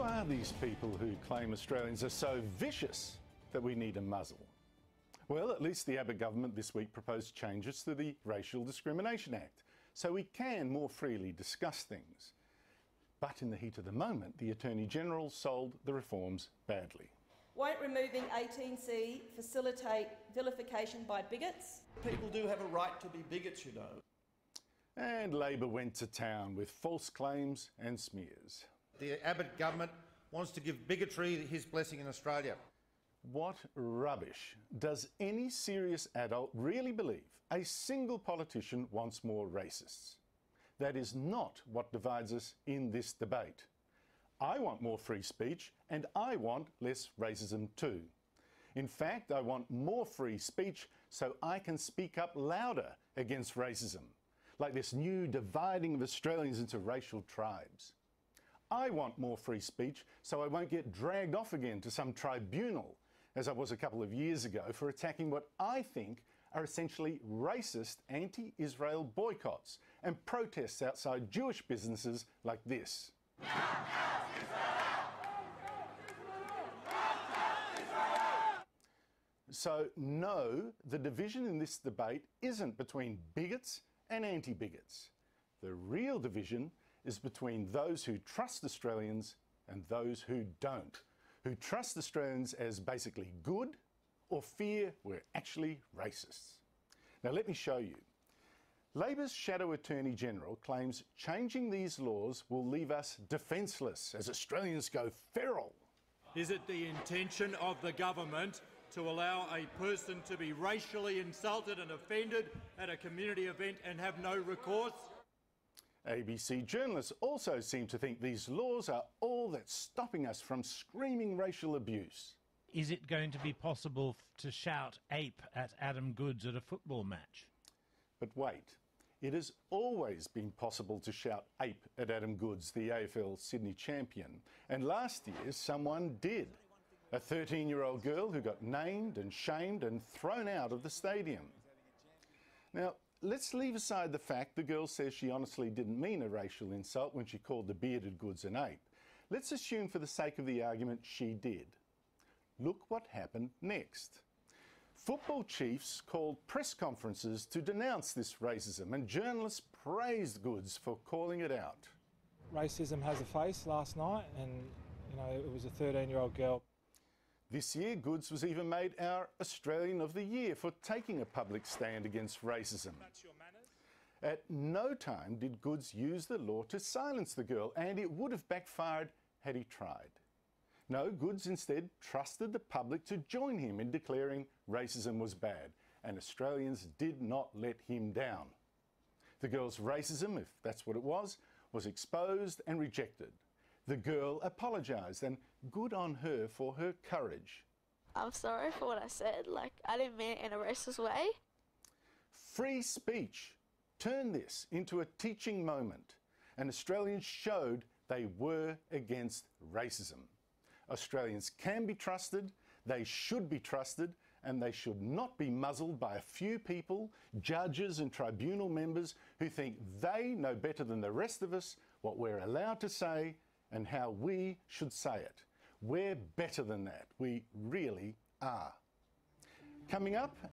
are these people who claim Australians are so vicious that we need a muzzle? Well, at least the Abbott government this week proposed changes to the Racial Discrimination Act, so we can more freely discuss things. But in the heat of the moment, the Attorney-General sold the reforms badly. Won't removing 18C facilitate vilification by bigots? People do have a right to be bigots, you know. And Labor went to town with false claims and smears. The Abbott government wants to give bigotry his blessing in Australia. What rubbish. Does any serious adult really believe a single politician wants more racists? That is not what divides us in this debate. I want more free speech and I want less racism too. In fact, I want more free speech so I can speak up louder against racism, like this new dividing of Australians into racial tribes. I want more free speech so I won't get dragged off again to some tribunal, as I was a couple of years ago, for attacking what I think are essentially racist anti-Israel boycotts and protests outside Jewish businesses like this. So no, the division in this debate isn't between bigots and anti-bigots. The real division is between those who trust Australians and those who don't, who trust Australians as basically good or fear we're actually racists. Now let me show you. Labor's Shadow Attorney-General claims changing these laws will leave us defenceless as Australians go feral. Is it the intention of the government to allow a person to be racially insulted and offended at a community event and have no recourse? ABC journalists also seem to think these laws are all that's stopping us from screaming racial abuse. Is it going to be possible to shout ape at Adam Goodes at a football match? But wait, it has always been possible to shout ape at Adam Goodes, the AFL Sydney champion, and last year someone did. A 13-year-old girl who got named and shamed and thrown out of the stadium. Now, let's leave aside the fact the girl says she honestly didn't mean a racial insult when she called the bearded Goodes an ape. Let's assume for the sake of the argument she did. Look what happened next. Football chiefs called press conferences to denounce this racism, and journalists praised Goodes for calling it out. Racism has a face last night, and it was a 13-year-old girl. This year, Goodes was even made our Australian of the Year for taking a public stand against racism. At no time did Goodes use the law to silence the girl, and it would have backfired had he tried. No, Goodes instead trusted the public to join him in declaring racism was bad, and Australians did not let him down. The girl's racism, if that's what it was exposed and rejected. The girl apologised, and good on her for her courage. I'm sorry for what I said. I didn't mean it in a racist way. Free speech. Turn this into a teaching moment, and Australians showed they were against racism. Australians can be trusted, they should be trusted, and they should not be muzzled by a few people, judges and tribunal members who think they know better than the rest of us what we're allowed to say and how we should say it. We're better than that. We really are. Coming up,